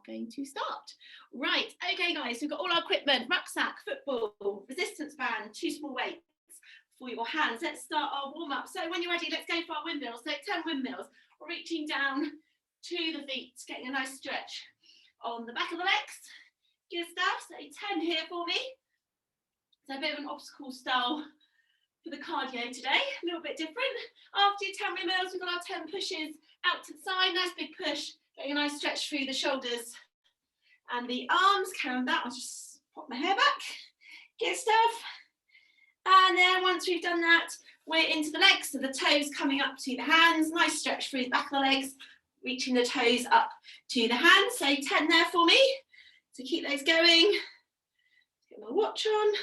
going to start. Right, okay guys, we've got all our equipment, rucksack, football, resistance band, 2 small weights for your hands. Let's start our warm up. So when you're ready, let's go for our windmills. So 10 windmills, reaching down to the feet, getting a nice stretch on the back of the legs. Good stuff. So 10 here for me. So a bit of an obstacle style for the cardio today, a little bit different. After your 10 windmills, we've got our 10 pushes out to the side, nice big push, getting a nice stretch through the shoulders and the arms. Carry on that, I'll just pop my hair back. Good stuff. And then once we've done that, we're into the legs, so the toes coming up to the hands, nice stretch through the back of the legs, reaching the toes up to the hands. So 10 there for me. So keep those going. Get my watch on.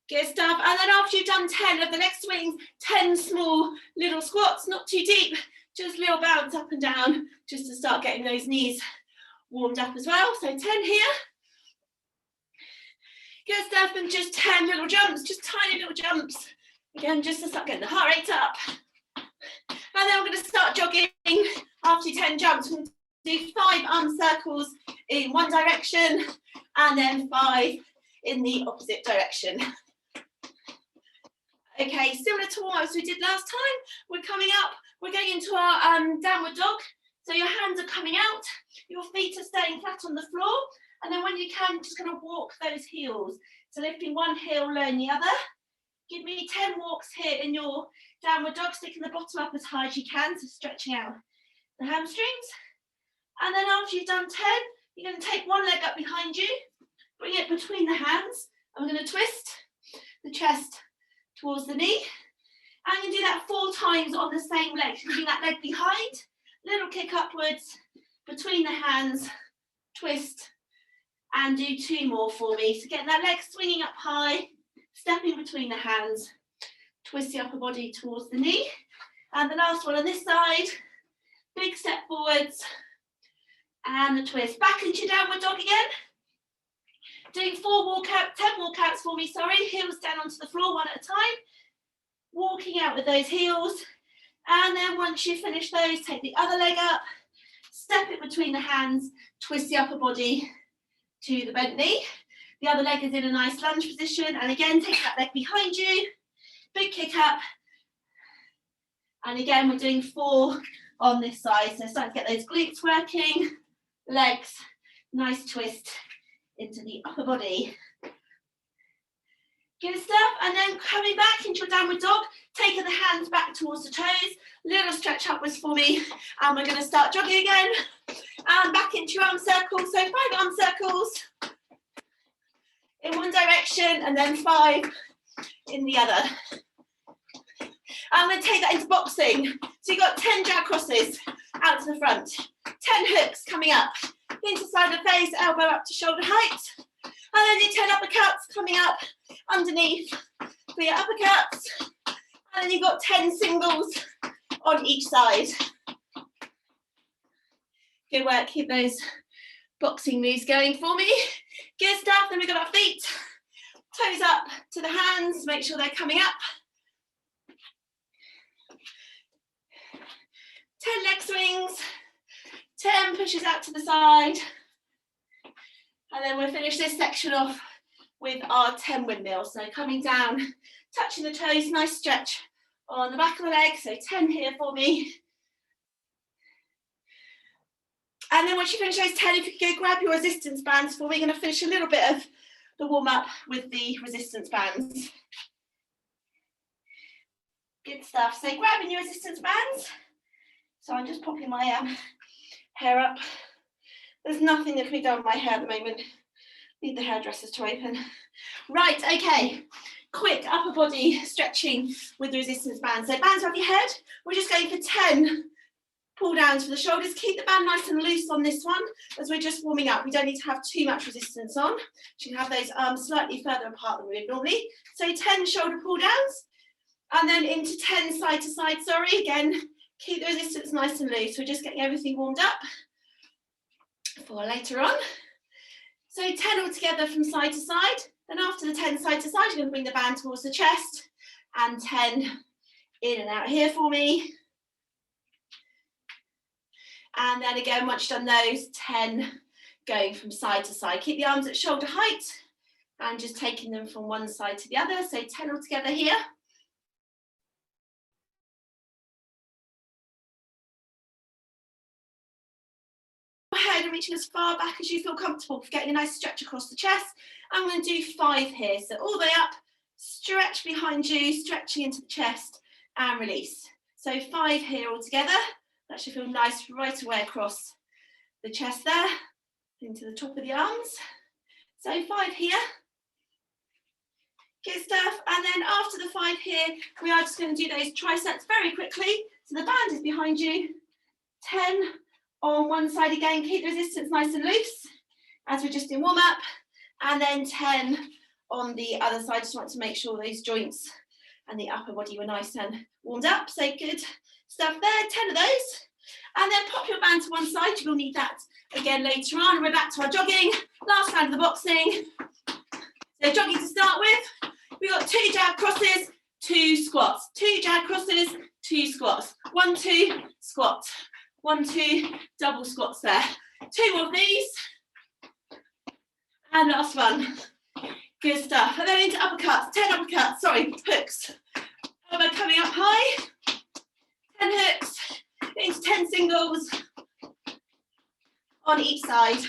Good stuff. And then after you've done 10 of the leg swings, 10 small little squats, not too deep, just little bounce up and down, just to start getting those knees warmed up as well. So 10 here. Good stuff. And just 10 little jumps, just tiny little jumps. Again, just to start getting the heart rate up. And then we're going to start jogging after 10 jumps. We'll do 5 arm circles in one direction and then 5 in the opposite direction. Okay, similar to what we did last time, we're coming up, we're going into our downward dog. So your hands are coming out, your feet are staying flat on the floor, and then when you can, just going to walk those heels. So lifting one heel, lowering the other. Give me 10 walks here in your downward dog, sticking the bottom up as high as you can, so stretching out the hamstrings. And then after you've done 10, you're going to take one leg up behind you, bring it between the hands, and we're going to twist the chest towards the knee. And you do that 4 times on the same leg. You bring that leg behind, little kick upwards, between the hands, twist, and do 2 more for me. So getting that leg swinging up high, stepping between the hands, twist the upper body towards the knee. And the last one on this side, big step forwards, and the twist. Back into your downward dog again. Doing 10 walkouts for me, sorry. Heels down onto the floor, one at a time. Walking out with those heels. And then once you finish those, take the other leg up, step it between the hands, twist the upper body to the bent knee. The other leg is in a nice lunge position. And again, take that leg behind you. Big kick up. And again, we're doing 4 on this side. So start to get those glutes working. Legs, nice twist into the upper body. Good stuff. And then coming back into a downward dog, taking the hands back towards the toes, little stretch upwards for me, and we're going to start jogging again. And back into your arm circles, so 5 arm circles in one direction and then 5 in the other. I'm going to take that into boxing. So you've got 10 jab crosses out to the front, 10 hooks coming up, into side of the face, elbow up to shoulder height. And then you 10 uppercuts coming up underneath for your uppercuts. And then you've got 10 singles on each side. Good work, keep those boxing moves going for me. Good stuff, then we've got our feet, toes up to the hands, make sure they're coming up. 10 leg swings, 10 pushes out to the side. And then we'll finish this section off with our 10 windmills. So coming down, touching the toes, nice stretch on the back of the leg. So 10 here for me. And then once you finish those 10, if you could go grab your resistance bands for me, we're going to finish a little bit of the warm up with the resistance bands. Good stuff. So grabbing your resistance bands. So I'm just popping my hair up. There's nothing that can be done with my hair at the moment. Need the hairdressers to open. Right, okay. Quick upper body stretching with the resistance band. So bands above your head. We're just going for 10 pull downs for the shoulders. Keep the band nice and loose on this one as we're just warming up. We don't need to have too much resistance on. You can have those arms slightly further apart than we would normally. So 10 shoulder pull downs. And then into 10 side to side, sorry. Again, keep the resistance nice and loose. We're just getting everything warmed up for later on. So 10 all together from side to side. Then after the 10 side to side, you're going to bring the band towards the chest and 10 in and out here for me. And then again, once you've done those, 10 going from side to side. Keep the arms at shoulder height and just taking them from one side to the other. So 10 altogether here. Go ahead and reaching as far back as you feel comfortable for getting a nice stretch across the chest. I'm going to do 5 here. So all the way up, stretch behind you, stretching into the chest and release. So 5 here altogether. That should feel nice right away across the chest there, into the top of the arms. So 5 here. Good stuff. And then after the 5 here, we are just going to do those triceps very quickly. So the band is behind you. 10 on one side again. Keep the resistance nice and loose as we're just in warm up. And then 10 on the other side. Just want to make sure those joints and the upper body were nice and warmed up. So good stuff there. 10 of those. And then pop your band to one side. You will need that again later on. We're back to our jogging. Last round of the boxing. So jogging to start with. We've got 2 jab crosses, 2 squats. 2 jab crosses, 2 squats. 1, 2, squat. 1, 2, double squats there. 2 more of these. And last one. Good stuff. And then into uppercuts. 10 uppercuts. Sorry, hooks. Elbow coming up high. 10 hooks. Into 10 singles on each side.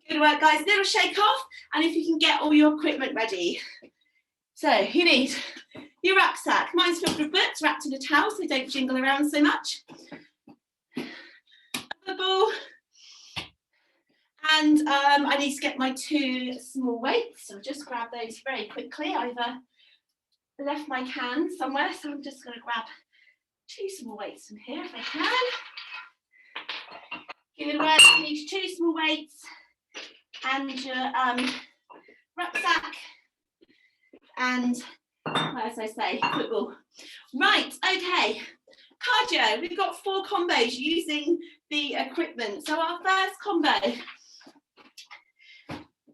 Good work, guys. Little shake off, and if you can get all your equipment ready. So you need your rucksack. Mine's filled with books wrapped in a towel so they don't jingle around so much. A ball. And I need to get my 2 small weights. So I'll just grab those very quickly. I've left my can somewhere, so I'm just going to grab 2 small weights from here if I can. Good work. You need 2 small weights and your rucksack and, as I say, football. Right, okay. Cardio. We've got 4 combos using the equipment. So our first combo,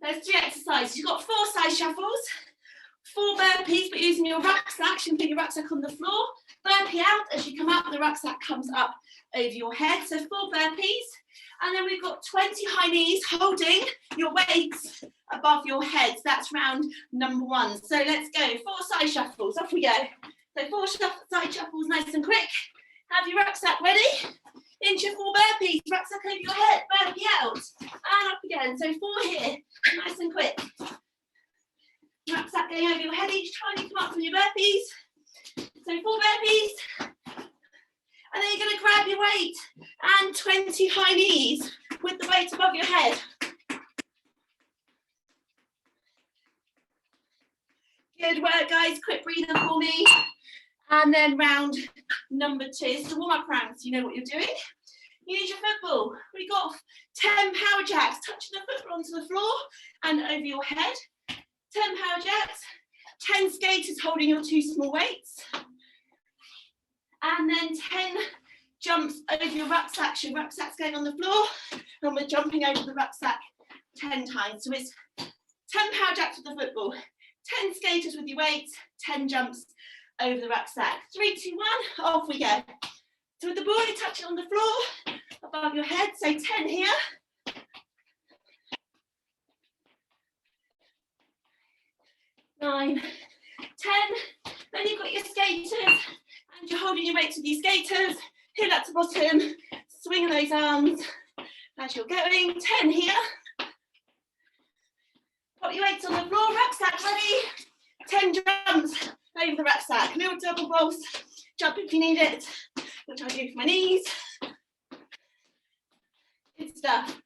there's 3 exercises. You've got 4 side shuffles, 4 burpees, but using your rucksack. You can put your rucksack on the floor. Burpee out. As you come up, the rucksack comes up over your head. So 4 burpees. And then we've got 20 high knees holding your weights above your heads. That's round number 1. So let's go. 4 side shuffles. Off we go. So 4 side shuffles, nice and quick. Have your rucksack ready. Into your 4 burpees. Rucksack over your head. Burpee out. And up again. So 4 here. Nice and quick. Rucksack going over your head each time you come up from your burpees. So 4 burpees. And then you're going to grab your weight and 20 high knees with the weight above your head. Good work, guys. Quick breather for me. And then round number 2. It's the warm-up round, so you know what you're doing. You need your football. We've got 10 power jacks, touching the football onto the floor and over your head. 10 power jacks, 10 skaters holding your 2 small weights. And then 10 jumps over your rucksack. Your rucksack's going on the floor and we're jumping over the rucksack 10 times. So it's 10 power jacks with the football, 10 skaters with your weights, 10 jumps over the rucksack. 3, 2, 1, off we go. So with the ball, you touch it on the floor above your head. So 10 here. 9, 10. Then you've got your skaters. And you're holding your weights with these skaters, heel up to bottom, swing those arms as you're going. 10 here. Put your weights on the floor, rucksack ready. 10 jumps over the rucksack. Little double pulse, jump if you need it, which I do for my knees. Good stuff.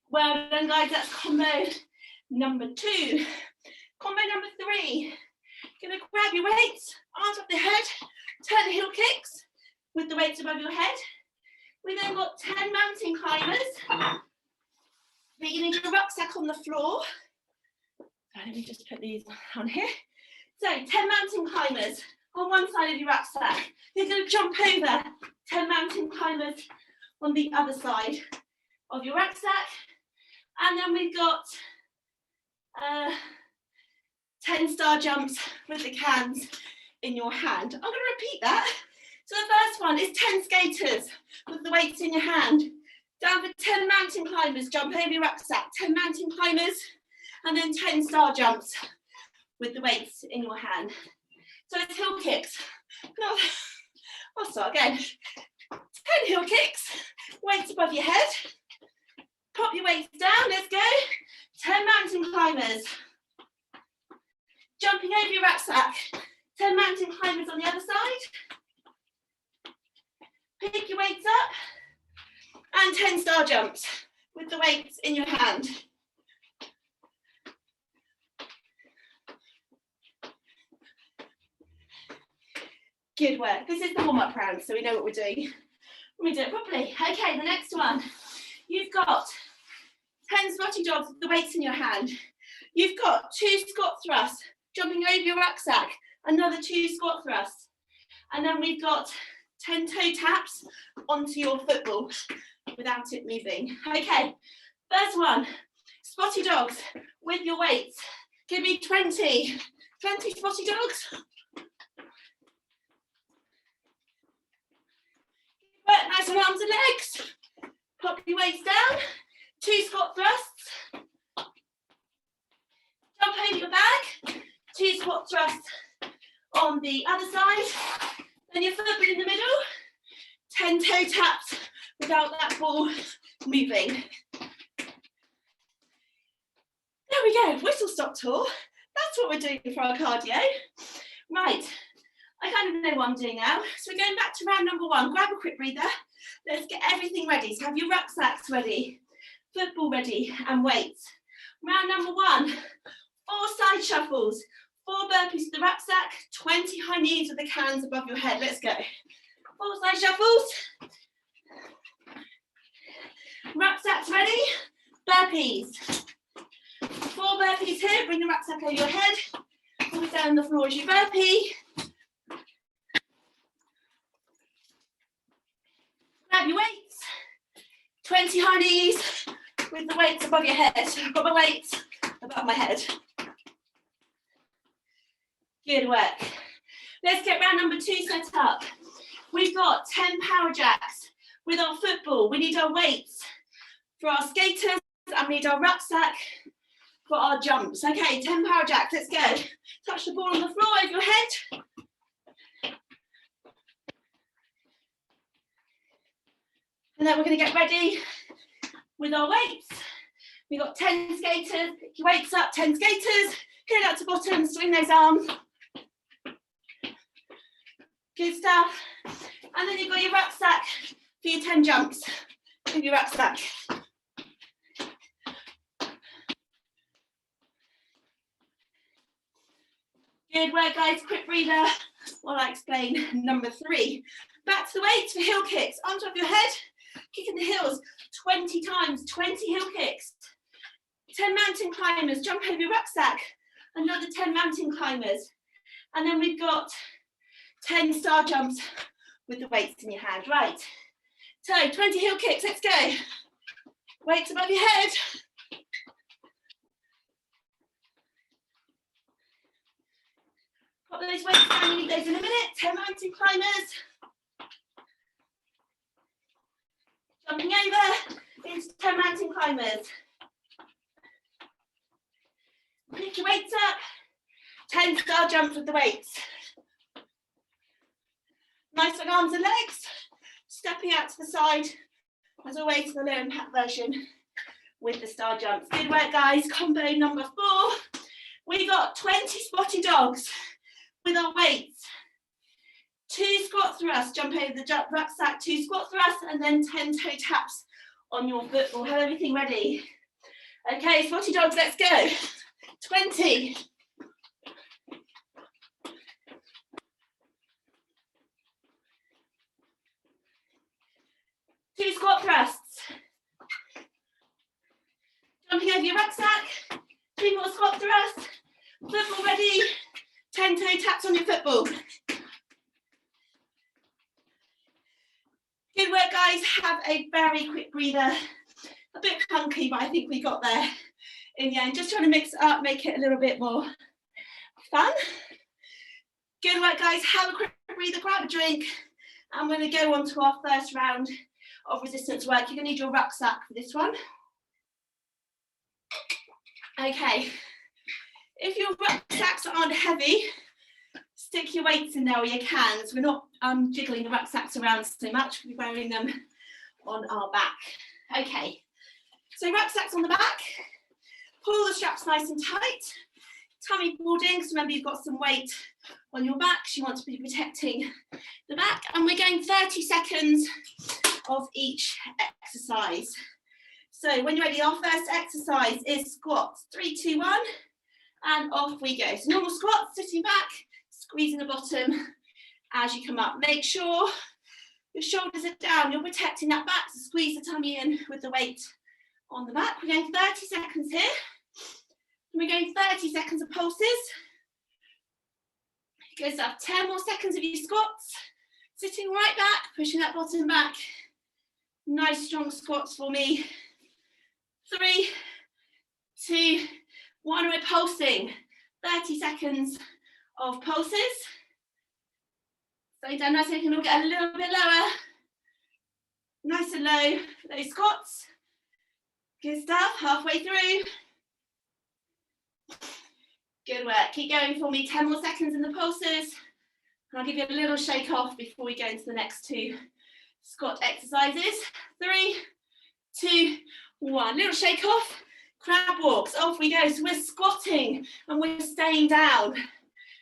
Well done, guys. That's combo number 2. Combo number 3. Gonna grab your weights, arms up the head, turn heel kicks with the weights above your head. We then got 10 mountain climbers. We're gonna do a rucksack on the floor. Let me just put these on here. So 10 mountain climbers on one side of your rucksack. You're gonna jump over 10 mountain climbers on the other side of your rucksack. And then we've got 10 star jumps with the cans in your hand. I'm going to repeat that. So the first one is 10 skaters with the weights in your hand. Down for 10 mountain climbers, jump over your rucksack, 10 mountain climbers, and then 10 star jumps with the weights in your hand. So it's hill kicks. No, I'll start again. 10 hill kicks, weights above your head. Pop your weights down, let's go. 10 mountain climbers. Jumping over your rucksack. 10 mountain climbers on the other side. Pick your weights up. And 10 star jumps with the weights in your hand. Good work. This is the warm-up round, so we know what we're doing. Let me do it properly. Okay, the next one. You've got 10 squatty dogs with the weights in your hand. You've got 2 squat thrusts, jumping over your rucksack, another 2 squat thrusts. And then we've got 10 toe taps onto your football without it moving. Okay, first one, spotty dogs with your weights. Give me 20 spotty dogs. Work nice on arms and legs. Pop your weights down. 2 squat thrusts. Jump over your bag. 2 squat thrusts on the other side. Then your football in the middle. 10 toe taps without that ball moving. There we go. Whistle stop tour. That's what we're doing for our cardio. Right. I kind of know what I'm doing now. So we're going back to round number 1. Grab a quick breather. Let's get everything ready. So have your rucksacks ready, football ready, and weights. Round number 1, 4 side shuffles, 4 burpees with the rucksack, 20 high knees with the hands above your head. Let's go. 4 side shuffles. Rucksacks ready, burpees. 4 burpees here. Bring the rucksack over your head. Pull it down on the floor as you burpee. Grab your weights, 20 high knees with the weights above your head. I've got my weights above my head. Good work. Let's get round number 2 set up. We've got 10 power jacks with our football. We need our weights for our skaters and we need our rucksack for our jumps. Okay, 10 power jacks, let's go. Touch the ball on the floor over your head. And then we're going to get ready with our weights. We've got 10 skaters, pick your weights up, 10 skaters, heel out to bottom, swing those arms. Good stuff. And then you've got your rucksack for your 10 jumps. With your rucksack. Good work, guys. Quick breather while I explain number 3. Back to the weights for heel kicks. On top of your head. Kicking the heels 20 times, 20 heel kicks. 10 mountain climbers, jump over your rucksack. Another 10 mountain climbers. And then we've got 10 star jumps with the weights in your hand. Right. So 20 heel kicks, let's go. Weights above your head. Pop those weights down, you need those in a minute. 10 mountain climbers. Jumping over into 10 mountain climbers. Pick your weights up. 10 star jumps with the weights. Nice on arms and legs. Stepping out to the side, as always, to the low impact version with the star jumps. Good work, guys. Combo number 4. We got 20 spotty dogs with our weights. 2 squat thrusts, jump over the rucksack, 2 squat thrusts, and then 10 toe taps on your foot. We'll have everything ready. Okay, spotty dogs, let's go. 20. 2 squat thrusts. Jumping over your rucksack, 2 more squat thrusts. Football ready. 10 toe taps on your football. Good work, guys. Have a very quick breather. A bit clunky, but I think we got there in the end. Just trying to mix it up, make it a little bit more fun. Good work, guys. Have a quick breather, grab a drink, And we're going to go on to our first round of resistance work. You're going to need your rucksack for this one. Okay, if your rucksacks aren't heavy, stick your weights in there where you can. So we're not jiggling the rucksacks around so much, we're wearing them on our back. Okay, so rucksacks on the back, pull the straps nice and tight, tummy pulled in, because remember you've got some weight on your back, so you want to be protecting the back, and we're going 30 seconds of each exercise. So when you're ready, our first exercise is squats. 3, 2, 1, and off we go. So normal squats, sitting back, squeezing the bottom as you come up. Make sure your shoulders are down, you're protecting that back, so squeeze the tummy in with the weight on the back. We're going 30 seconds here. We're going 30 seconds of pulses. It goes up 10 more seconds of your squats. Sitting right back, pushing that bottom back. Nice strong squats for me. 3, 2, 1, we're pulsing. 30 seconds of pulses. So down nice, you can all get a little bit lower. Nice and low for those squats. Good stuff, halfway through. Good work, keep going for me, 10 more seconds in the pulses. And I'll give you a little shake off before we go into the next 2 squat exercises. 3, 2, 1, little shake off, crab walks, off we go. So we're squatting and we're staying down.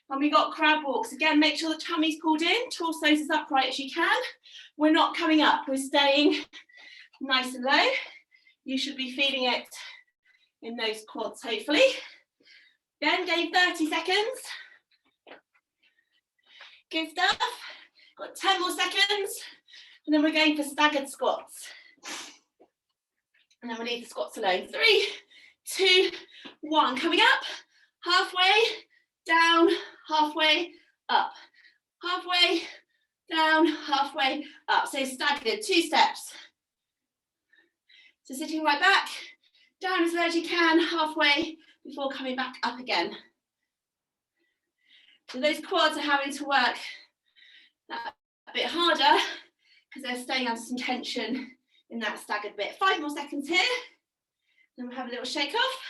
And we got crab walks. Again, make sure the tummy's pulled in, torso's as upright as you can. We're not coming up, we're staying nice and low. You should be feeling it in those quads, hopefully. Again, going 30 seconds. Good stuff. Got 10 more seconds. And then we're going for staggered squats. And then we'll leave the squats alone. 3, 2, 1. Coming up, halfway, down, halfway, up. Halfway, down, halfway, up. So staggered, 2 steps. So sitting right back, down as low as you can, halfway, before coming back up again. So those quads are having to work a bit harder because they're staying under some tension in that staggered bit. 5 more seconds here. Then we'll have a little shake off.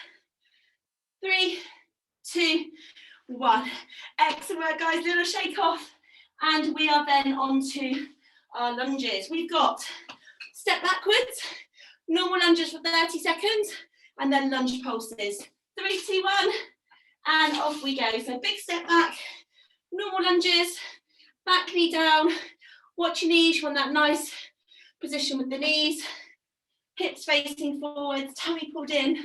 3, 2, 1. Excellent work, guys. Little shake off. And we are then on to our lunges. We've got step backwards, normal lunges for 30 seconds, and then lunge pulses. 3, 2, 1, and off we go. So big step back, normal lunges, back knee down, watch your knees, you want that nice position with the knees, hips facing forwards, tummy pulled in,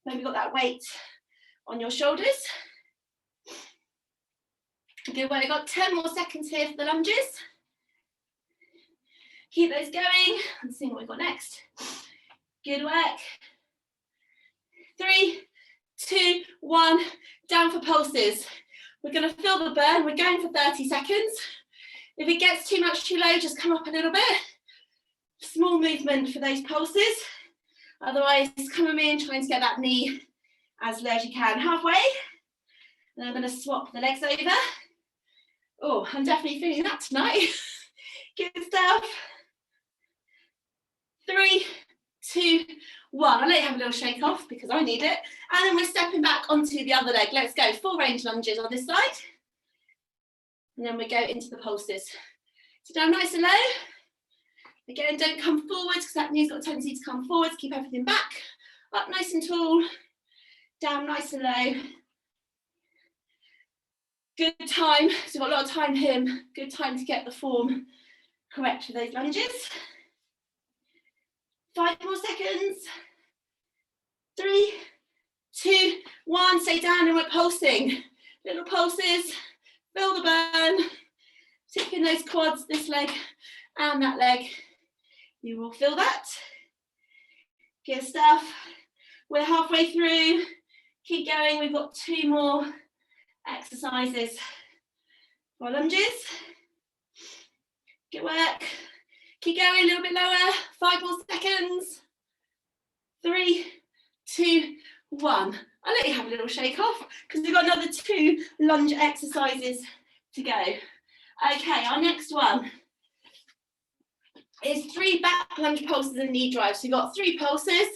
then we've got that weight on your shoulders. Good work, I've got 10 more seconds here for the lunges. Keep those going and see what we've got next. Good work. 3, 2, 1, down for pulses. We're going to feel the burn. We're going for 30 seconds. If it gets too much too low, just come up a little bit. Small movement for those pulses. Otherwise, come in, trying to get that knee as low as you can. Halfway. And I'm going to swap the legs over. Oh, I'm definitely feeling that tonight. Good stuff. 3, 2, 1. I'll let you have a little shake off because I need it. And then we're stepping back onto the other leg. Let's go. Full range lunges on this side. And then we go into the pulses. So down nice and low. Again, don't come forwards because that knee's got a tendency to come forwards. Keep everything back. Up nice and tall. Down nice and low. Good time. So we've got a lot of time here. Good time to get the form correct for those lunges. 5 more seconds. 3, 2, 1. Stay down and we're pulsing. Little pulses. Feel the burn. Tipping those quads, this leg and that leg. You will feel that. Good stuff. We're halfway through. Keep going. We've got 2 more exercises for lunges. Good work. Keep going a little bit lower. 5 more seconds. 3, 2, 1. I'll let you have a little shake off because we've got another 2 lunge exercises to go. Okay, our next one. is 3 back lunge pulses and knee drives. So you've got 3 pulses,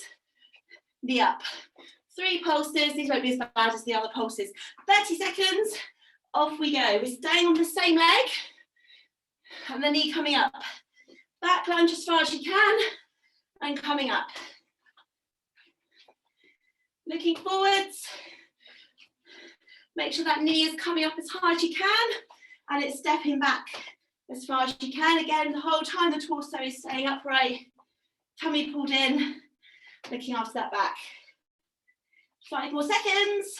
knee up. 3 pulses, these won't be as bad as the other pulses. 30 seconds, off we go. We're staying on the same leg, and the knee coming up. Back lunge as far as you can, and coming up. Looking forwards. Make sure that knee is coming up as high as you can, and it's stepping back as far as you can. Again, the whole time the torso is staying upright, tummy pulled in, looking after that back. 5 more seconds.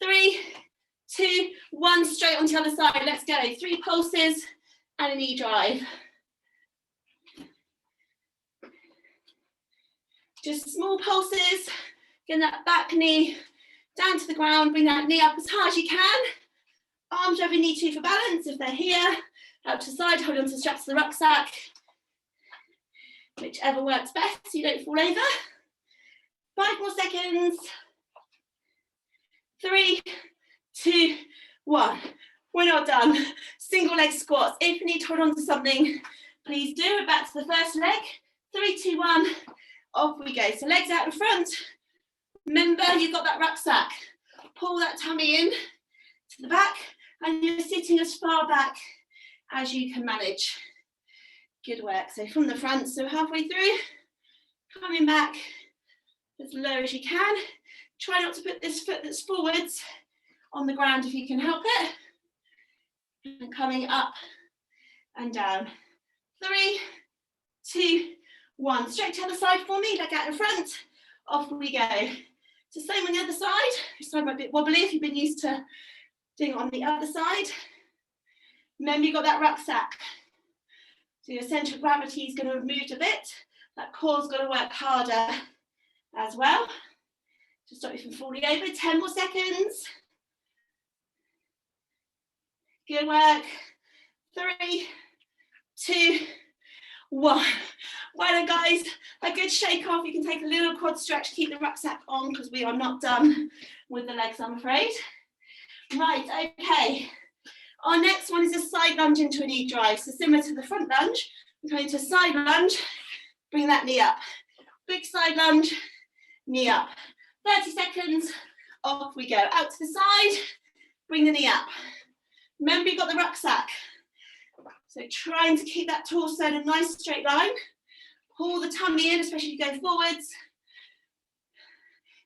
3, 2, 1, straight onto the other side. Let's go. 3 pulses and a knee drive. Just small pulses, getting that back knee down to the ground, bring that knee up as high as you can. Arms wherever you need to for balance, if they're here, out to the side, hold on to the straps of the rucksack. Whichever works best so you don't fall over. 5 more seconds. 3, 2, 1. We're not done. Single leg squats. If you need to hold on to something, please do. We're back to the first leg. 3, 2, 1. Off we go. So legs out in front. Remember, you've got that rucksack. Pull that tummy in to the back, and you're sitting as far back as you can manage. Good work. So from the front, so halfway through, coming back as low as you can. Try not to put this foot that's forwards on the ground if you can help it. And coming up and down. 3, 2, 1. Straight to the other side for me, leg out in front. Off we go. So same on the other side. This side might be a bit wobbly if you've been used to doing it on the other side. Remember, you've got that rucksack. So your centre of gravity is going to have moved a bit. That core's got to work harder as well to stop you from falling over. 10 more seconds. Good work. 3, 2, 1. Well done, guys. A good shake off. You can take a little quad stretch, keep the rucksack on because we are not done with the legs, I'm afraid. Right, okay. Our next one is a side lunge into a knee drive. So similar to the front lunge, we're going to a side lunge, bring that knee up. Big side lunge, knee up. 30 seconds, off we go. Out to the side, bring the knee up. Remember, you've got the rucksack. So trying to keep that torso in a nice straight line. Pull the tummy in, especially if you go forwards.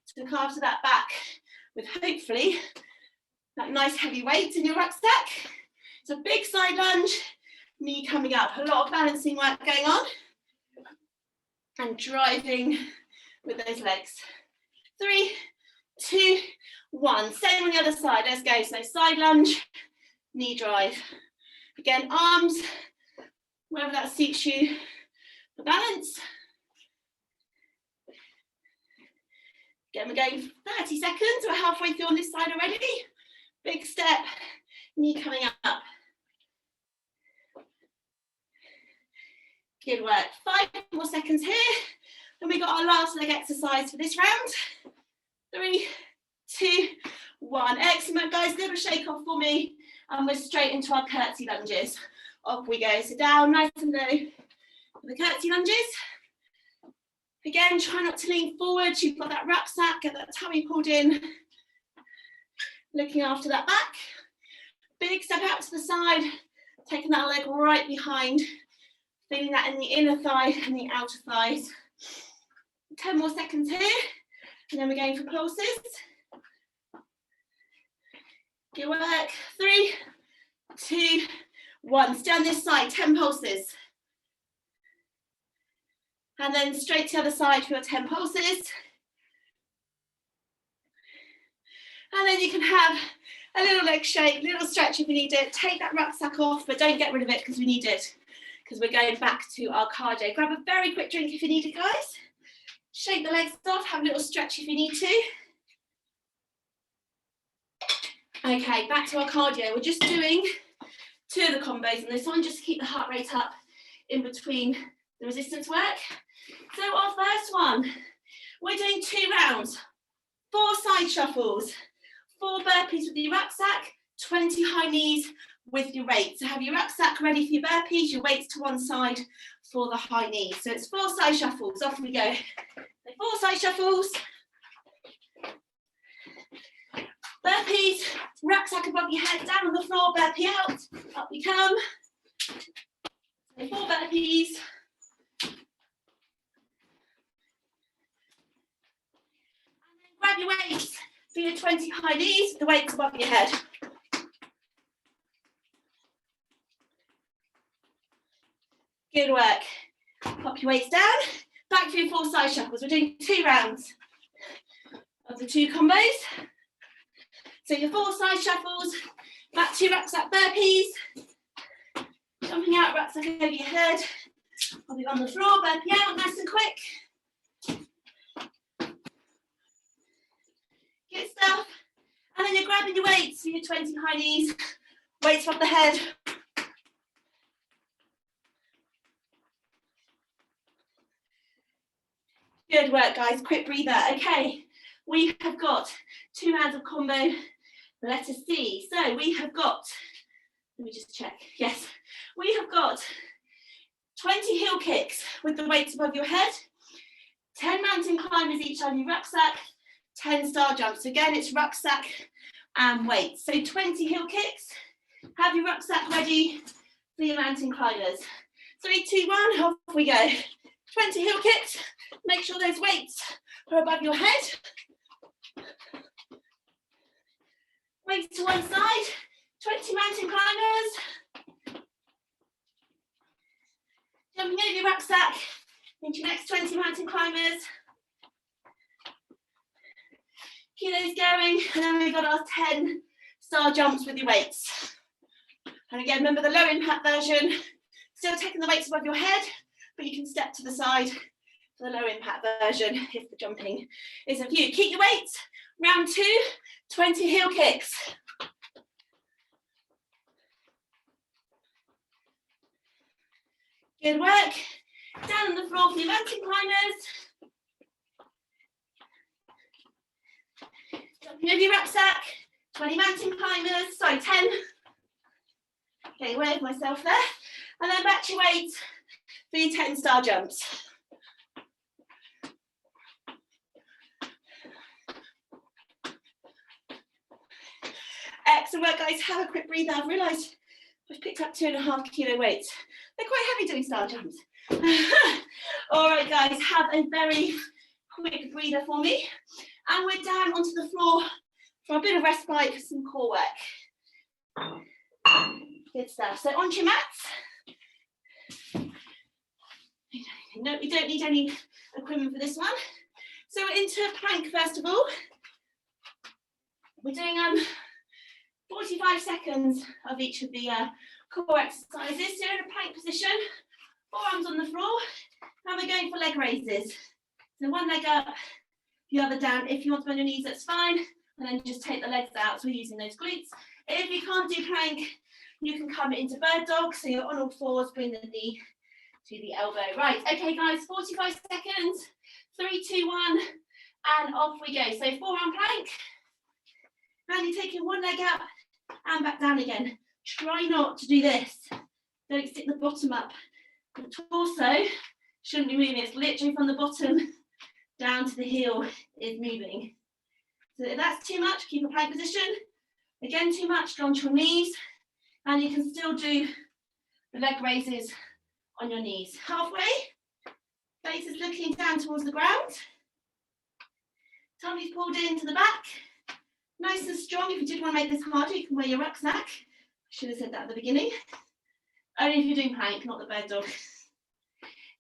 To look after that back with hopefully that nice heavy weight in your rucksack. So big side lunge, knee coming up. A lot of balancing work going on. And driving with those legs. 3, 2, 1. Same on the other side. Let's go. So side lunge, knee drive. Again, arms, wherever that suits you for balance. Again, we're going 30 seconds. We're halfway through on this side already. Big step, knee coming up. Good work. 5 more seconds here. Then we got our last leg exercise for this round. 3, 2, 1. Excellent, guys. Little shake off for me. And we're straight into our curtsy lunges. Off we go. So down, nice and low for the curtsy lunges. Again, try not to lean forward. You've got that rucksack, get that tummy pulled in. Looking after that back. Big step out to the side. Taking that leg right behind. Feeling that in the inner thigh and the outer thighs. 10 more seconds here. And then we're going for pulses. Good work. 3, 2, 1. Stay on this side, 10 pulses. And then straight to the other side for your 10 pulses. And then you can have a little leg shake, little stretch if you need it. Take that rucksack off, but don't get rid of it because we need it. Because we're going back to our cardio. Grab a very quick drink if you need it, guys. Shake the legs off, have a little stretch if you need to. Okay, back to our cardio. We're just doing 2 of the combos on this one, just to keep the heart rate up in between the resistance work. So our first one, we're doing 2 rounds, 4 side shuffles, 4 burpees with your rucksack, 20 high knees, with your weights. So have your rucksack ready for your burpees, your weights to one side for the high knees. So it's 4 side shuffles, off we go. So 4 side shuffles. Burpees, rucksack above your head, down on the floor, burpee out, up we come. So 4 burpees. And then grab your weights for your 20 high knees, the weights above your head. Good work. Pop your weights down, back for your 4 side shuffles. We're doing 2 rounds of the 2 combos. So your 4 side shuffles, back to your rucksack burpees, jumping out, rucksack over your head, I'll be on the floor, burpee out, nice and quick. Good stuff. And then you're grabbing your weights for your 20 high knees, weights off the head. Good work, guys, quick breather. Okay, we have got 2 rounds of combo. Let us see. So we have got, let me just check. Yes, we have got 20 heel kicks with the weights above your head, 10 mountain climbers each on your rucksack, 10 star jumps. So again, it's rucksack and weights. So 20 heel kicks. Have your rucksack ready for your mountain climbers. 3, 2, 1, off we go. 20 heel kicks. Make sure those weights are above your head. Weights to one side, 20 mountain climbers. Jumping over your rucksack into your next 20 mountain climbers. Keep those going, and then we've got our 10 star jumps with your weights. And again, remember the low impact version, still taking the weights above your head, but you can step to the side for the low impact version if the jumping isn't for you. Keep your weights. Round 2, 20 heel kicks. Good work. Down on the floor for your mountain climbers. Jumping over your rucksack. 20 mountain climbers. Sorry, 10. Getting away with myself there. And then back to your weights for your 10 star jumps. Excellent work, guys. Have a quick breather. I've realised I've picked up 2.5 kilo weights. They're quite heavy doing star jumps. All right, guys, have a very quick breather for me. And we're down onto the floor for a bit of respite for some core work. Good stuff. So onto your mats. No, we don't need any equipment for this one. So we're into a plank first of all. We're doing 45 seconds of each of the core exercises. So in a plank position, forearms on the floor, and we're going for leg raises. So one leg up, the other down. If you want to bend your knees, that's fine. And then just take the legs out, so we're using those glutes. If you can't do plank, you can come into bird dog. So you're on all fours, bring the knee to the elbow. Right, okay guys, 45 seconds. 3, 2, 1, and off we go. So forearm plank. And you're taking one leg up and back down again. Try not to do this. Don't stick the bottom up. The torso shouldn't be moving. It's literally from the bottom down to the heel is moving. So if that's too much, keep a plank position. Again, too much, go onto your knees. And you can still do the leg raises on your knees. Halfway, face is looking down towards the ground. Tummy's pulled into the back. Nice and strong. If you did want to make this harder, you can wear your rucksack. I should have said that at the beginning. Only if you're doing plank, not the bird dog.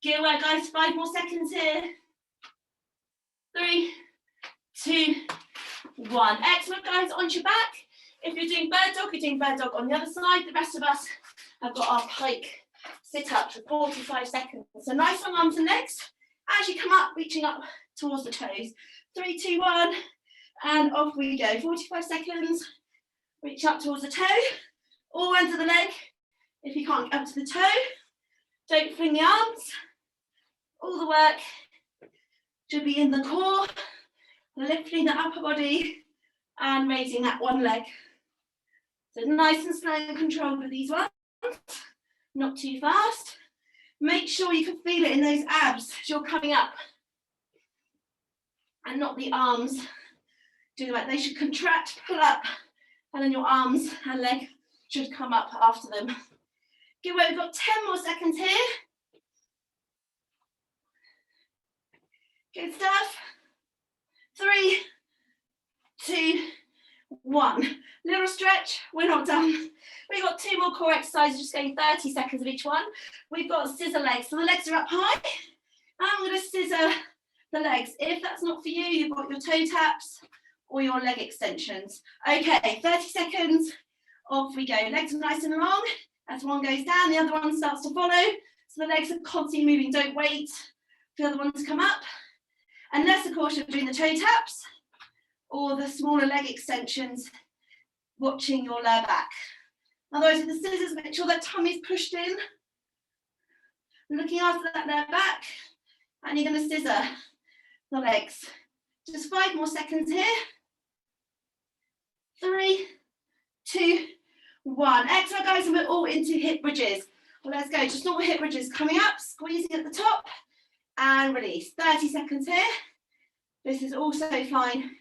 Good work, guys. 5 more seconds here. 3, 2, 1. Excellent, guys. Onto your back. If you're doing bird dog, you're doing bird dog on the other side. The rest of us have got our pike sit-up for 45 seconds. So nice long arms and legs. As you come up, reaching up towards the toes. 3, 2, 1. And off we go. 45 seconds. Reach up towards the toe. All under the leg. If you can't get up to the toe, don't fling the arms. All the work should be in the core, lifting the upper body and raising that one leg. So nice and slow and controlled with these ones, not too fast. Make sure you can feel it in those abs as you're coming up, and not the arms. Do that, they should contract, pull up, and then your arms and leg should come up after them. Good work, we've got 10 more seconds here. Good stuff. 3, 2, 1. Little stretch, we're not done. We've got 2 more core exercises, just going 30 seconds of each one. We've got scissor legs, so the legs are up high. I'm going to scissor the legs. If that's not for you, you've got your toe taps or your leg extensions. Okay, 30 seconds, off we go. Legs are nice and long. As one goes down, the other one starts to follow. So the legs are constantly moving. Don't wait for the other one to come up. Unless, of course, you're doing the toe taps or the smaller leg extensions, watching your lower back. Otherwise, with the scissors, make sure that tummy's pushed in. Looking after that lower back. And you're going to scissor the legs. Just 5 more seconds here. 3, 2, 1. Excellent, guys, and we're all into hip bridges. Well, let's go. Just normal hip bridges. Coming up, squeezing at the top, and release. 30 seconds here. This is also fine.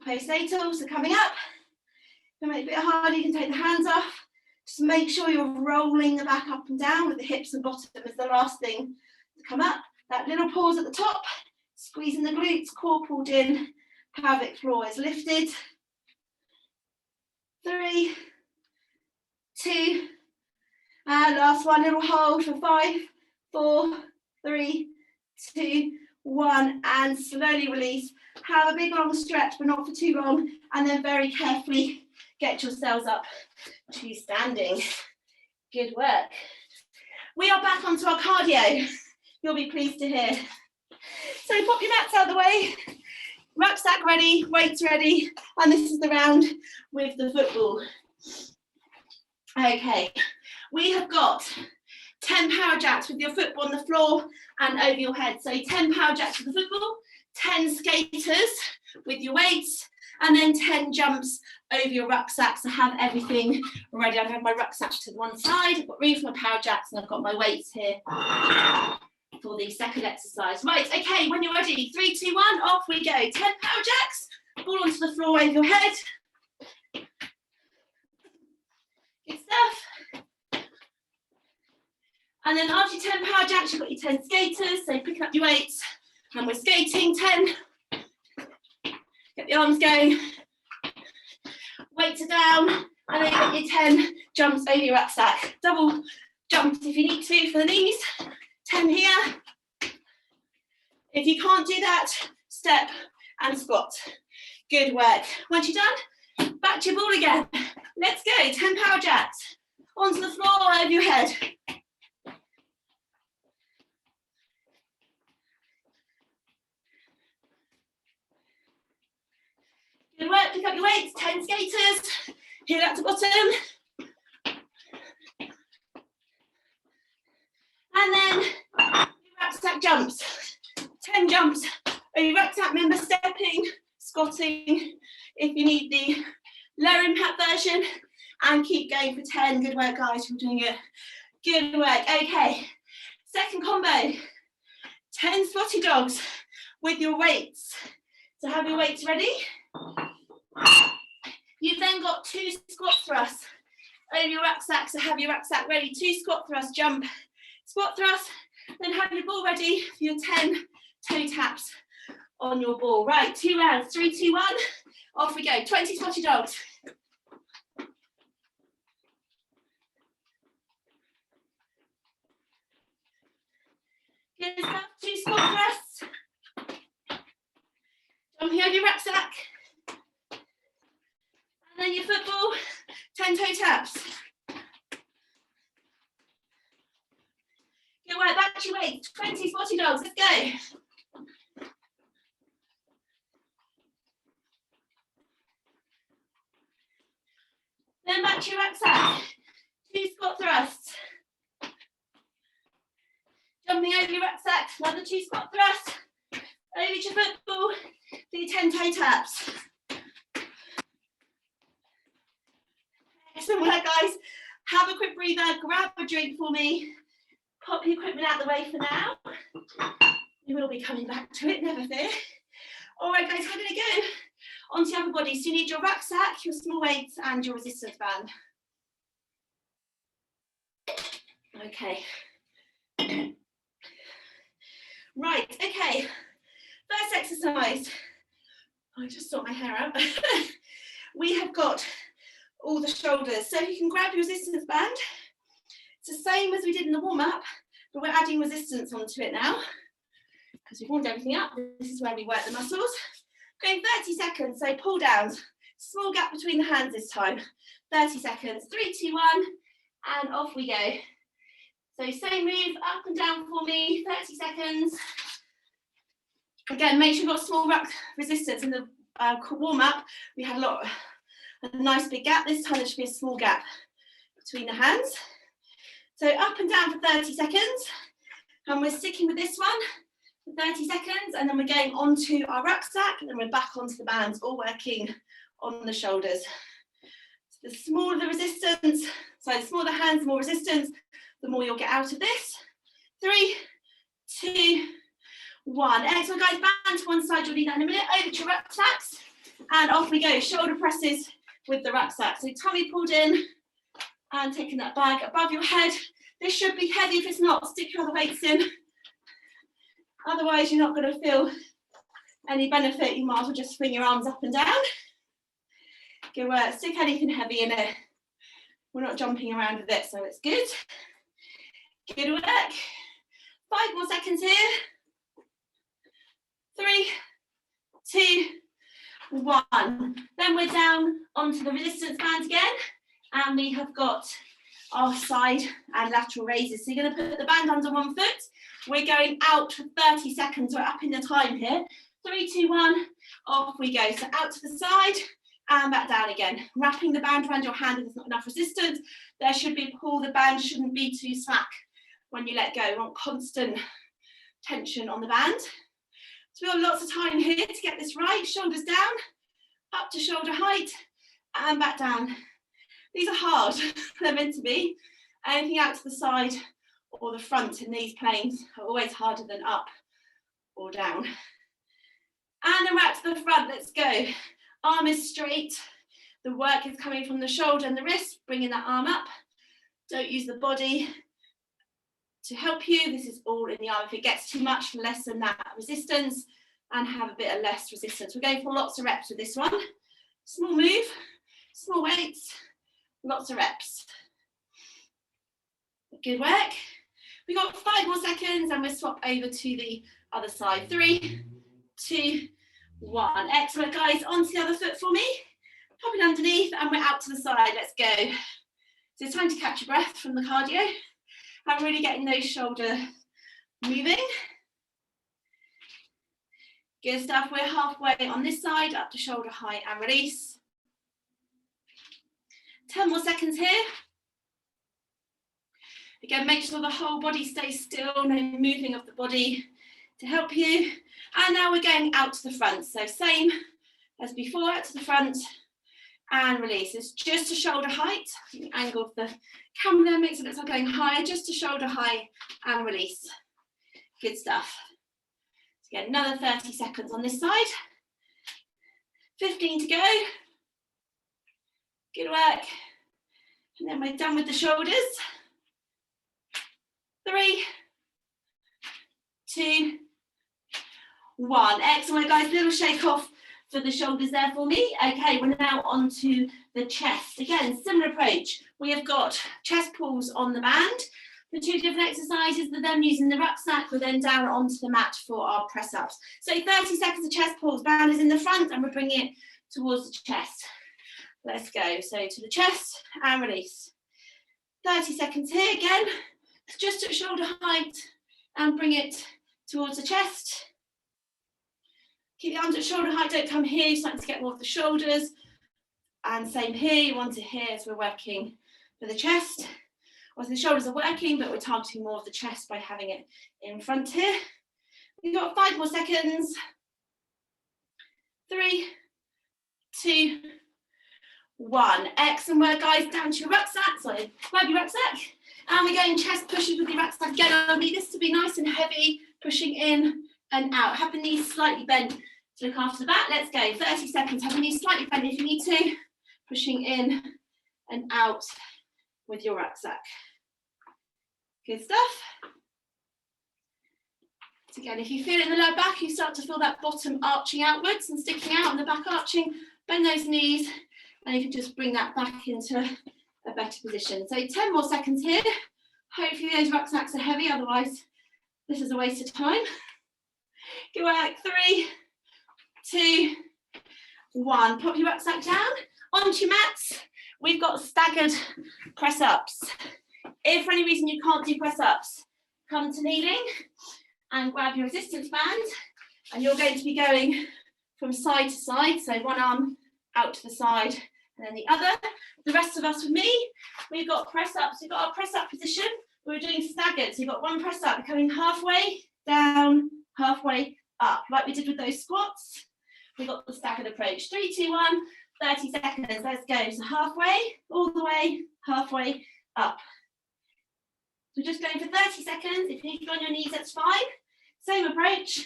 Postnatal, so coming up. If you make it a bit harder, you can take the hands off. Just make sure you're rolling the back up and down with the hips and bottom as the last thing to come up. That little pause at the top, squeezing the glutes, core pulled in, pelvic floor is lifted. 3, 2, and last one, little hold for 5, 4, 3, 2, 1, and slowly release. Have a big long stretch, but not for too long, and then very carefully get yourselves up to standing. Good work. We are back onto our cardio. You'll be pleased to hear. So pop your mats out of the way, rucksack ready, weights ready, and this is the round with the football. Okay, we have got 10 power jacks with your football on the floor and over your head. So 10 power jacks with the football, 10 skaters with your weights, and then 10 jumps over your rucksack. So have everything ready. I've had my rucksack to one side, I've got room for my power jacks, and I've got my weights here for the second exercise. Right, okay, when you're ready, 3, 2, 1, off we go. 10 power jacks, ball onto the floor over your head. Good stuff. And then after your 10 power jacks, you've got your 10 skaters, so picking up your weights, and we're skating 10. Get the arms going. Weights are down, and then you've got your 10 jumps over your rucksack. Double jumps if you need to for the knees. 10 here. If you can't do that, step and squat. Good work. Once you're done, back to your ball again. Let's go. 10 power jacks. Onto the floor over your head. Good work. Pick up your weights. 10 skaters. Heel out to bottom. And then rucksack jumps. 10 jumps over your rucksack. Remember, stepping, squatting if you need the lower impact version, and keep going for 10. Good work, guys. You're doing it. Good work. Okay, second combo. 10 squatty dogs with your weights. So have your weights ready. You've then got 2 squat thrusts over your rucksack. So have your rucksack ready. 2 squat thrusts, jump, squat thrust. Then have your ball ready for your 10 toe taps on your ball. Right, 2 rounds, 3, 2, 1, off we go. 20 squatty dogs. Good stuff, 2 squat thrusts. Jumping over your rucksack. And then your football, 10 toe taps. Good work, back to your weight. 20 squatty dogs, let's go. Then back to your rucksack. 2 squat thrusts. Jumping over your rucksack, another 2 squat thrusts. Over to your football, do your 10 toe taps. Excellent work, guys. Have a quick breather, grab a drink for me, pop your equipment out the way for now. You will be coming back to it, never fear. All right, guys, we're going to go onto the upper body. So you need your rucksack, your small weights, and your resistance band. Okay. Right, okay. First exercise. I just sort my hair out. We have got all the shoulders. So you can grab your resistance band. It's the same as we did in the warm-up, but we're adding resistance onto it now because we've warmed everything up. This is where we work the muscles. Going 30 seconds, so pull downs. Small gap between the hands this time. 30 seconds, 3, 2, 1, and off we go. So same move, up and down for me, 30 seconds. Again, make sure you've got small ruck resistance. In the warm-up, we had a nice big gap. This time there should be a small gap between the hands. So up and down for 30 seconds. And we're sticking with this one for 30 seconds. And then we're going onto our rucksack. And then we're back onto the bands, all working on the shoulders. So the smaller the resistance, so the smaller the hands, the more resistance, the more you'll get out of this. 3, 2, 1. Excellent, guys. Band to one side. You'll need that in a minute. Over to your rucksacks. And off we go. Shoulder presses with the rucksack. So tummy pulled in and taking that bag above your head. This should be heavy. If it's not, stick your other weights in. Otherwise, you're not going to feel any benefit. You might as well just swing your arms up and down. Good work. Stick anything heavy in it. We're not jumping around with it, so it's good. Good work. 5 more seconds here. 3, 2, 1. Then we're down onto the resistance band again, and we have got our side and lateral raises. So you're going to put the band under one foot. We're going out for 30 seconds. We're up in the time here. 3, 2, 1. Off we go. So out to the side and back down again. Wrapping the band around your hand if there's not enough resistance. There should be a pull. The band shouldn't be too slack when you let go. We want constant tension on the band. So we have lots of time here to get this right. Shoulders down, up to shoulder height, and back down. These are hard. They're meant to be. Anything out to the side or the front in these planes are always harder than up or down. And then we're out to the front. Let's go. Arm is straight. The work is coming from the shoulder and the wrist, bringing that arm up. Don't use the body to help you. This is all in the arm. If it gets too much, lessen that resistance and have a bit of less resistance. We're going for lots of reps with this one. Small move, small weights, lots of reps. Good work. We got 5 more seconds and we'll swap over to the other side. 3, 2, 1. Excellent, guys. Onto the other foot for me. Pop it underneath and we're out to the side. Let's go. So it's time to catch your breath from the cardio. I'm really getting those shoulders moving. Good stuff. We're halfway on this side, up to shoulder height and release. 10 more seconds here. Again, make sure the whole body stays still, no moving of the body to help you. And now we're going out to the front. So same as before, out to the front and release. It's just to shoulder height. The angle of the camera there makes it look like going higher, just to shoulder height and release. Good stuff. So again, another 30 seconds on this side. 15 to go. Good work. And then we're done with the shoulders. 3, 2, 1. Excellent, guys. Little shake off for the shoulders there for me. Okay, we're now on to the chest. Again, similar approach. We have got chest pulls on the band. The 2 different exercises, we're then using the rucksack, we're then down onto the mat for our press-ups. So 30 seconds of chest pulls, band is in the front and we're bringing it towards the chest. Let's go, so to the chest and release. 30 seconds here again, just at shoulder height and bring it towards the chest. Keep the arms at shoulder height, don't come here, you're starting to get more of the shoulders. And same here, you want it here as we're working for the chest. Obviously the shoulders are working, but we're targeting more of the chest by having it in front here. We've got 5 more seconds. 3, 2, 1. Excellent work, guys. Down to your rucksack. Sorry, grab your rucksack. And we're going chest pushes with your rucksack again. I need this to be nice and heavy, pushing in and out. Have the knees slightly bent to look after the back. Let's go. 30 seconds. Have the knees slightly bent if you need to. Pushing in and out with your rucksack. Good stuff. So again, if you feel it in the lower back, you start to feel that bottom arching outwards and sticking out and the back arching. Bend those knees and you can just bring that back into a better position. So 10 more seconds here. Hopefully those rucksacks are heavy, otherwise this is a waste of time. Good work. 3, 2, 1. Pop your rucksack down. Onto your mats. We've got staggered press-ups. If for any reason you can't do press-ups, come to kneeling and grab your resistance band, and you're going to be going from side to side, so one arm out to the side and then the other. The rest of us with me, we've got press-ups. We've got our press-up position. We're doing staggered, so you've got one press-up coming halfway down, halfway up, like we did with those squats. We've got the staggered approach. 3, 2, 1, 30 seconds. Let's go. So halfway, all the way, halfway up. So just going for 30 seconds. If you need to go on your knees, that's fine. Same approach.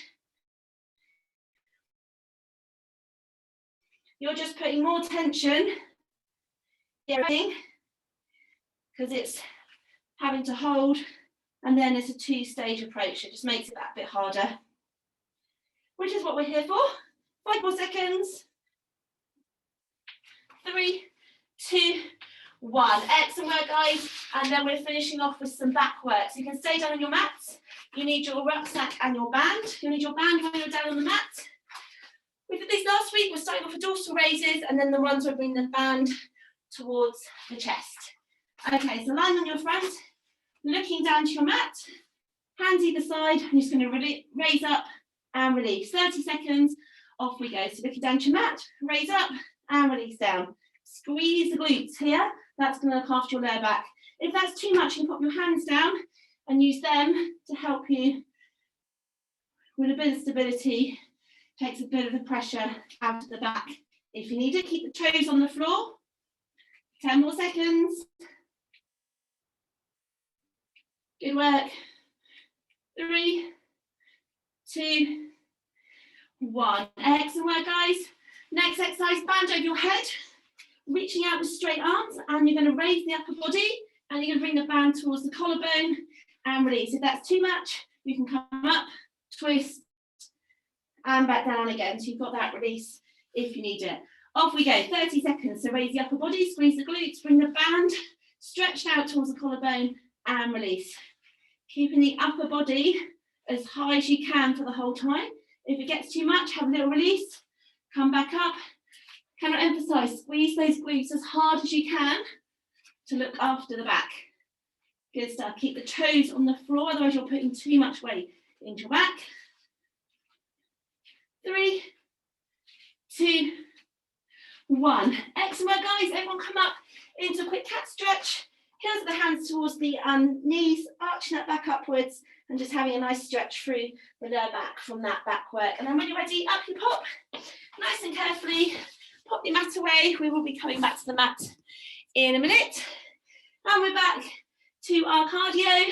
You're just putting more tension because it's having to hold, and then it's a 2-stage approach. It just makes it that bit harder, which is what we're here for. 5 more seconds. 3, 2, 1. Excellent work, guys. And then we're finishing off with some back work. So you can stay down on your mats. You need your rucksack and your band. You need your band when you're down on the mat. We did these last week. We're starting off with dorsal raises, and then the ones where we bring the band towards the chest. Okay, so lying on your front, looking down to your mat, hands either side. I'm just going to raise up and release. 30 seconds. Off we go. So looking down to your mat, raise up and release down. Squeeze the glutes here. That's going to look after your lower back. If that's too much, you can pop your hands down and use them to help you with a bit of stability. Takes a bit of the pressure out of the back. If you need it, keep the toes on the floor. 10 more seconds. Good work. 3, 2, 1. Excellent work, guys. Next exercise, band over your head, reaching out with straight arms, and you're going to raise the upper body, and you're going to bring the band towards the collarbone and release. If that's too much, you can come up, twist, and back down again. So you've got that release if you need it. Off we go, 30 seconds. So raise the upper body, squeeze the glutes, bring the band stretched out towards the collarbone and release. Keeping the upper body as high as you can for the whole time. If it gets too much, have a little release, come back up. Cannot emphasize, squeeze those glutes as hard as you can to look after the back. Good stuff. Keep the toes on the floor, otherwise you're putting too much weight into your back. 3, 2, 1. Excellent, guys. Everyone come up into a quick cat stretch. Heels of the hands towards the knees, arching that back upwards and just having a nice stretch through the lower back from that back work. And then when you're ready, up you pop, nice and carefully, pop your mat away. We will be coming back to the mat in a minute. And we're back to our cardio,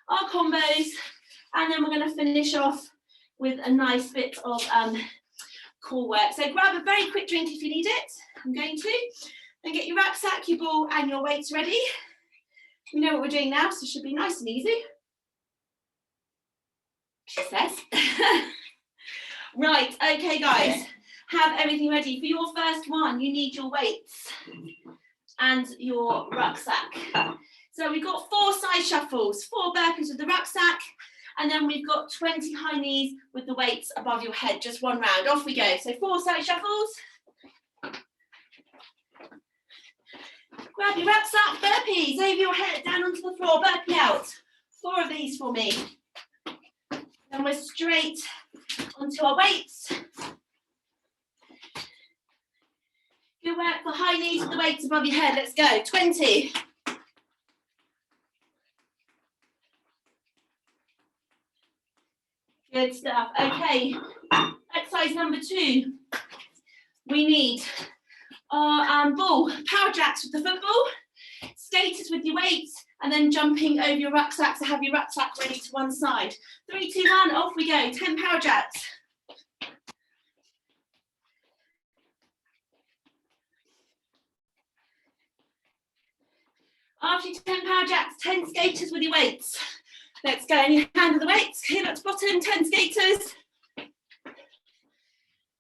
our combos, and then we're going to finish off with a nice bit of core work. So grab a very quick drink if you need it. I'm going to. And get your rucksack, your ball, and your weights ready. We know what we're doing now, so it should be nice and easy. She says. Right, okay, guys. Have everything ready. For your first one, you need your weights and your rucksack. So we've got 4 side shuffles, 4 burpees with the rucksack, and then we've got 20 high knees with the weights above your head, just one round. Off we go. So 4 side shuffles. Grab your rucksack, burpees over your head, down onto the floor, burpee out. 4 of these for me. Then we're straight onto our weights. Good work for high knees with the weights above your head. Let's go. 20. Good stuff. Okay. Exercise number 2. We need Or ball, power jacks with the football, skaters with your weights, and then jumping over your rucksack, so have your rucksack ready to one side. 3, 2, 1, off we go, 10 power jacks. After your 10 power jacks, 10 skaters with your weights. Let's go, and you handle the weights, heel up to bottom, 10 skaters.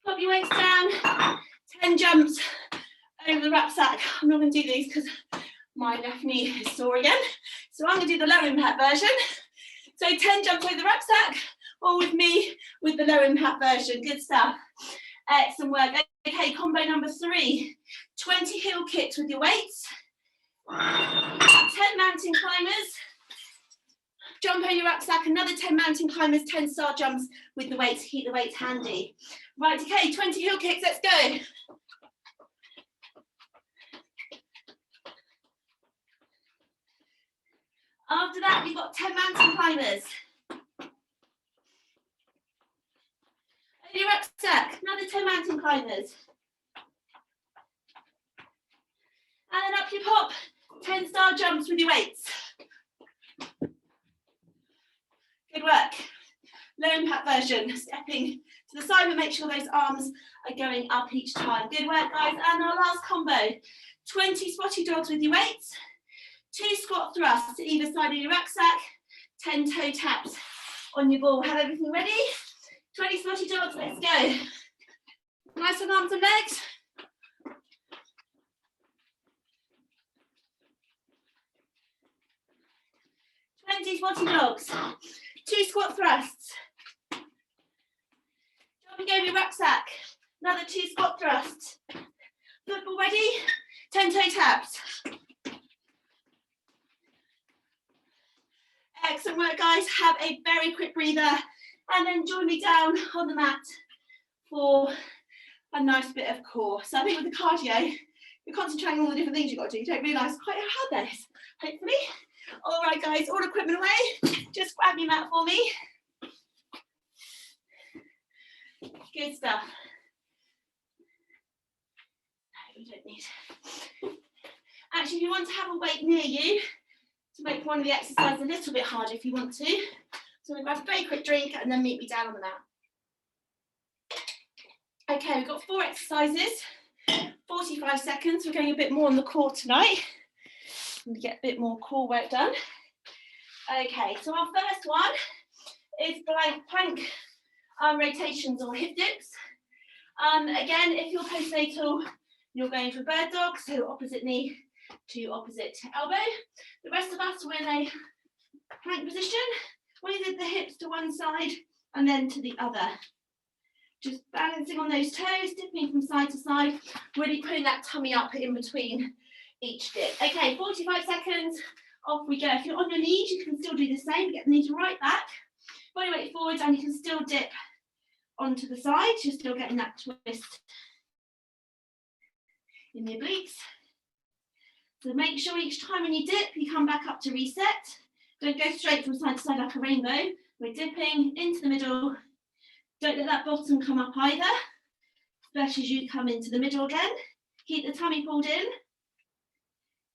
Pop your weights down, 10 jumps over the rucksack. I'm not going to do these because my left knee is sore again. So I'm going to do the low impact version. So 10 jumps over the rucksack, or with me with the low impact version. Good stuff. Excellent work. Okay, combo number 3. 20 heel kicks with your weights. 10 mountain climbers. Jump over your rucksack, another 10 mountain climbers, 10 star jumps with the weights. Keep the weights handy. Right, okay, 20 heel kicks, let's go. After that, you've got 10 mountain climbers. Over your rucksack, another 10 mountain climbers. And then up you pop, 10 star jumps with your weights. Good work. Low impact version, stepping to the side, but make sure those arms are going up each time. Good work, guys. And our last combo, 20 squatty dogs with your weights, 2 squat thrusts to either side of your rucksack, 10 toe taps on your ball. Have everything ready? 20 squatty dogs, let's go. Nice on arms and legs. Squatty dogs, 2 squat thrusts. Jumping over your rucksack, another 2 squat thrusts. Football ready, 10 toe taps. Excellent work, guys. Have a very quick breather and then join me down on the mat for a nice bit of core. So I think with the cardio, you're concentrating on all the different things you've got to do. You don't realise quite how hard that is, hopefully. All right, guys, all equipment away. Just grab your mat for me. Good stuff. No, we don't need. Actually, if you want to have a weight near you to make one of the exercises a little bit harder if you want to. So I'm going to grab a very quick drink and then meet me down on the mat. Okay, we've got 4 exercises, 45 seconds. We're going a bit more on the core tonight. I'm going to get a bit more core work done. Okay, so our first one is plank rotations or hip dips. Again, if you're postnatal, you're going for bird dog, so opposite knee to opposite elbow. The rest of us, we're in a plank position. We did the hips to one side and then to the other. Just balancing on those toes, dipping from side to side, really putting that tummy up in between each dip. Okay, 45 seconds, off we go. If you're on your knees, you can still do the same, get the knees right back, body weight forwards, and you can still dip onto the sides. You're still getting that twist in the obliques. So make sure each time when you dip, you come back up to reset. Don't go straight from side to side like a rainbow. We're dipping into the middle. Don't let that bottom come up either, especially as you come into the middle again. Keep the tummy pulled in.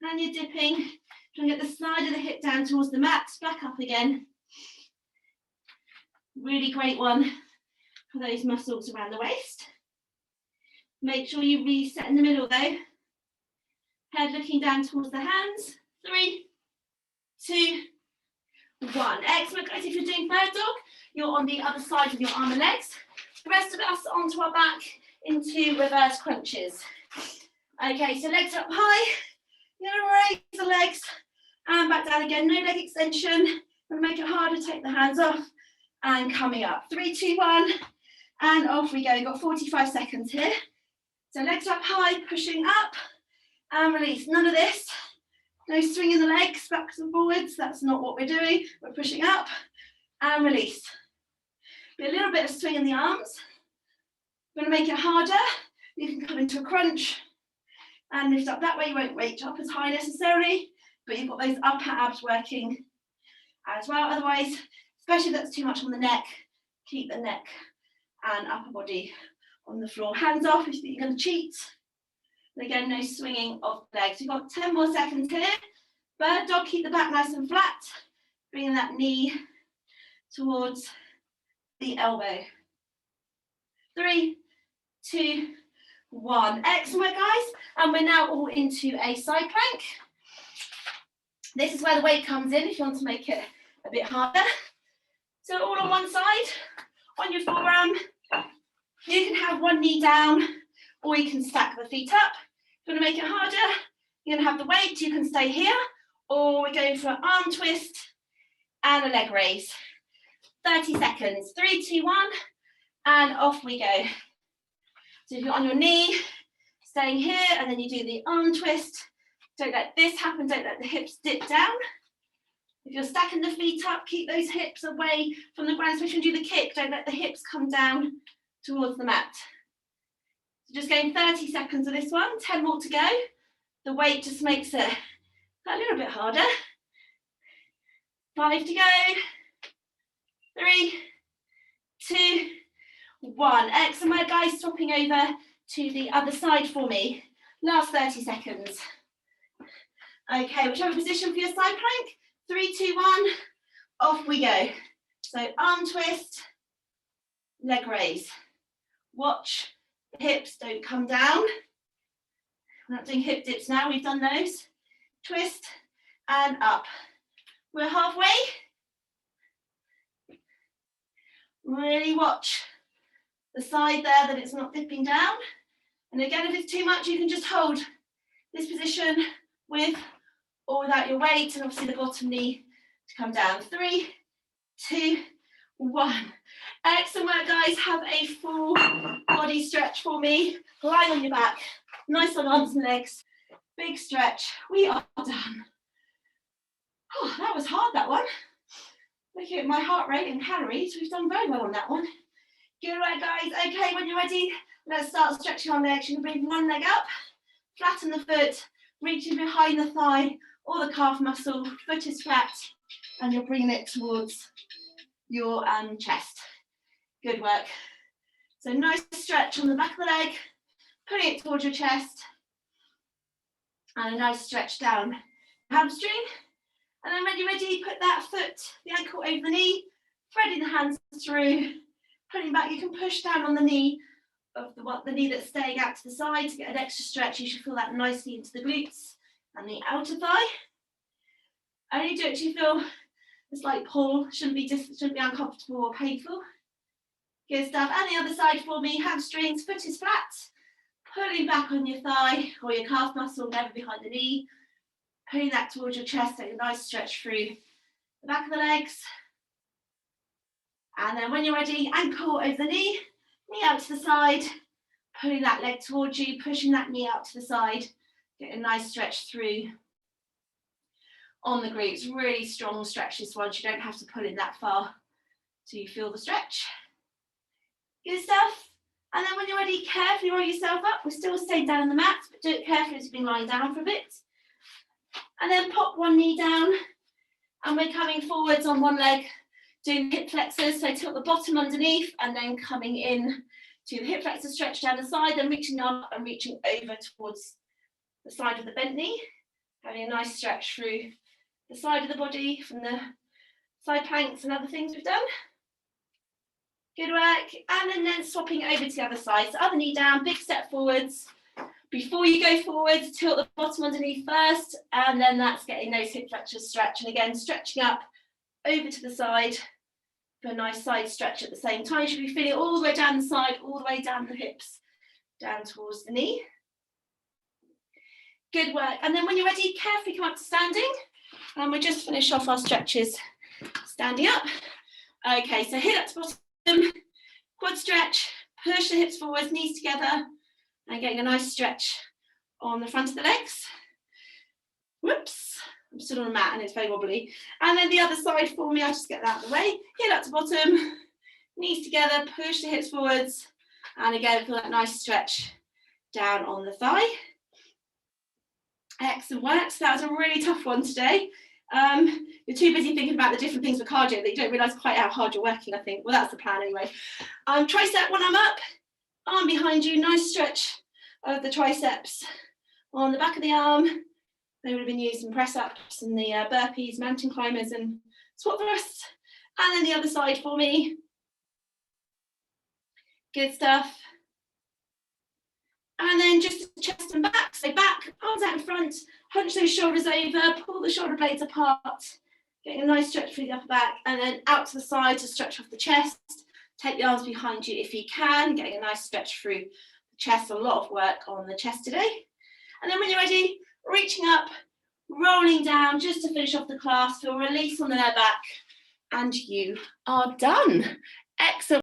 And you're dipping, trying to get the side of the hip down towards the mat, back up again. Really great one for those muscles around the waist. Make sure you reset in the middle though. Head looking down towards the hands. 3, 2, 1. Excellent, guys. If you're doing bird dog, you're on the other side of your arm and legs. The rest of us onto our back into reverse crunches. Okay, so legs up high. You're going to raise the legs and back down again. No leg extension. I'm going to make it harder. Take the hands off and coming up. 3, 2, 1, and off we go. We've got 45 seconds here. So legs up high, pushing up and release. None of this. No swinging the legs backwards and forwards. That's not what we're doing. We're pushing up and release. Be a little bit of swing in the arms. I'm going to make it harder. You can come into a crunch and lift up that way. You won't reach up as high necessarily, but you've got those upper abs working as well. Otherwise, especially if that's too much on the neck, keep the neck and upper body on the floor. Hands off if you're going to cheat. And again, no swinging of legs. We've got 10 more seconds here. Bird dog, keep the back nice and flat. Bringing that knee towards the elbow. 3, 2, 1. Excellent, guys. And we're now all into a side plank. This is where the weight comes in if you want to make it a bit harder. So all on one side, on your forearm. You can have one knee down, or you can stack the feet up. If you want to make it harder, you're going to have the weight. You can stay here, or we're going for an arm twist and a leg raise. 30 seconds. 3, 2, 1, and off we go. So if you're on your knee, staying here, and then you do the arm twist. Don't let this happen. Don't let the hips dip down. If you're stacking the feet up, keep those hips away from the ground, especially when you do the kick. Don't let the hips come down towards the mat. So just going 30 seconds of this one, 10 more to go. The weight just makes it a little bit harder. 5 to go. 3, 2, 1. Excellent, guys. Swapping over to the other side for me. Last 30 seconds. Okay, whichever position for your side plank. 3, 2, 1. Off we go. So arm twist, leg raise. Watch the hips don't come down. We're not doing hip dips now, we've done those. Twist and up. We're halfway. Really watch the side there that it's not dipping down. And again, if it's too much, you can just hold this position with or without your weight, and obviously the bottom knee to come down. 3, 2, 1. Excellent work, guys. Have a full body stretch for me. Lying on your back. Nice on arms and legs. Big stretch. We are done. Oh, that was hard, that one. Looking at my heart rate and calories, we've done very well on that one. Good work, guys. Okay, when you're ready, let's start stretching our legs. You can bring one leg up, flatten the foot, reaching behind the thigh or the calf muscle. Foot is flat, and you're bringing it towards your chest. Good work. So nice stretch on the back of the leg, putting it towards your chest, and a nice stretch down hamstring. And then when you're ready, put that foot, the ankle over the knee, threading the hands through, putting back. You can push down on the knee of the knee that's staying out to the side to get an extra stretch. You should feel that nicely into the glutes and the outer thigh. Only do it if you feel a slight pull, shouldn't be uncomfortable or painful. Good stuff. And the other side for me, hamstrings, foot is flat, pulling back on your thigh or your calf muscle, never behind the knee. Pulling that towards your chest, take a nice stretch through the back of the legs. And then when you're ready, ankle over the knee out to the side, pulling that leg towards you, pushing that knee out to the side, get a nice stretch through on the glutes. Really strong stretch this one, you don't have to pull in that far till you feel the stretch. Good stuff. And then when you're ready, carefully roll yourself up. We're still staying down on the mat, but do it carefully as you've been lying down for a bit. And then pop one knee down, and we're coming forwards on one leg, doing hip flexors. So tilt the bottom underneath, and then coming in to the hip flexor stretch down the side, and reaching up and reaching over towards the side of the bent knee. Having a nice stretch through the side of the body from the side planks and other things we've done. Good work. And then swapping over to the other side. So other knee down, big step forwards. Before you go forwards, tilt the bottom underneath first, and then that's getting those hip flexors stretch. And again, stretching up over to the side for a nice side stretch at the same time. You should be feeling all the way down the side, all the way down the hips, down towards the knee. Good work. And then when you're ready, carefully come up to standing. And we'll just finish off our stretches standing up. Okay, so heel up to bottom, quad stretch, push the hips forwards, knees together, and getting a nice stretch on the front of the legs. Whoops, I'm still on the mat and it's very wobbly. And then the other side for me, I'll just get that out of the way. Heel up to bottom, knees together, push the hips forwards, and again, feel that nice stretch down on the thigh. Excellent work. So that was a really tough one today. You're too busy thinking about the different things for cardio that you don't realise quite how hard you're working, I think. Well, that's the plan anyway. Tricep one arm up, arm behind you, nice stretch of the triceps on the back of the arm. They would have been used in press-ups and the burpees, mountain climbers and squat thrusts. And then the other side for me. Good stuff. And then just chest and back. So back, arms out in front, hunch those shoulders over, pull the shoulder blades apart, getting a nice stretch through the upper back, and then out to the side to stretch off the chest. Take the arms behind you if you can, getting a nice stretch through the chest. A lot of work on the chest today. And then when you're ready, reaching up, rolling down just to finish off the class. Feel release on the lower back, and you are done. Excellent.